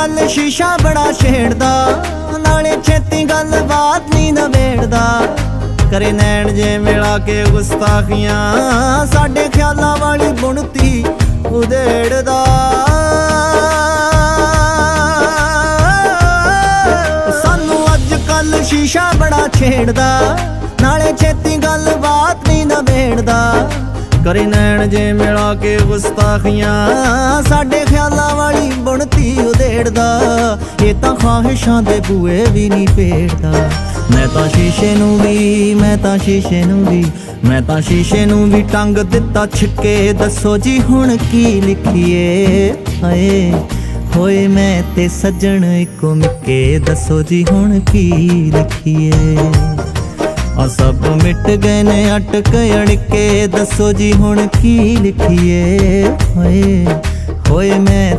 ਕੱਲ ਸ਼ੀਸ਼ਾ ਬੜਾ ਛੇੜਦਾ, ਨਾਲੇ ਛੇਤੀ ਗੱਲ ਬਾਤ ਨਹੀਂ ਨਵੇੜਦਾ। ਕਰੇ ਨੈਣ ਜੇ ਮਿਲਾ ਕੇ ਗੁਸਤਾਖੀਆਂ, ਸਾਡੇ ਖਿਆਲਾਂ ਵਾਲੀ ਬੁਣਤੀ ਉਧੇੜਦਾ। ਸਾਨੂੰ ਅੱਜ ਕੱਲ ਸ਼ੀਸ਼ਾ ਬੜਾ ਛੇੜਦਾ, ਨਾਲੇ ਛੇਤੀ ਗੱਲ ਬਾਤ ਨਹੀਂ ਨਵੇੜਦਾ। ਕਰੇ ਨੈਣ ਜੇ ਮਿਲਾ ਕੇ ਗੁਸਤਾਖੀਆਂ, ਸਾਡੇ ਖਿਆਲਾਂ ਵਾਲੀ ਬੁਣਤੀ ਉਧੇੜਦਾ। ਇਹ ਤਾਂ ਖਾਹਿਸ਼ਾਂ ਦੇ ਬੂਏ ਵੀ ਨਹੀਂ ਭੇੜਦਾ। ਮੈਂ ਤਾਂ ਸ਼ੀਸ਼ੇ ਨੂੰ ਵੀ, ਮੈਂ ਤਾਂ ਸ਼ੀਸ਼ੇ ਨੂੰ ਵੀ, ਮੈਂ ਤਾਂ ਸ਼ੀਸ਼ੇ ਨੂੰ ਵੀ ਟੰਗ ਦਿੱਤਾ ਛਿੱਕੇ। ਦੱਸੋ ਜੀ ਹੁਣ ਕੀ ਲਿਖੀਏ, ਹਾਏ ਹੋਏ ਮੈਂ ਤੇ ਸੱਜਣ ਇੱਕੋ ਮਿੱਕੇ। ਦੱਸੋ ਜੀ ਹੁਣ ਕੀ ਲਿਖੀਏ, ਆ ਸਭ ਮਿਟ ਗਏ ਨੇ ਅਟਕ ਅੜਕੇ। ਦੱਸੋ ਜੀ ਹੁਣ ਕੀ ਲਿਖੀਏ, ਹਾਏ ਹੋਏ ਮੈਂ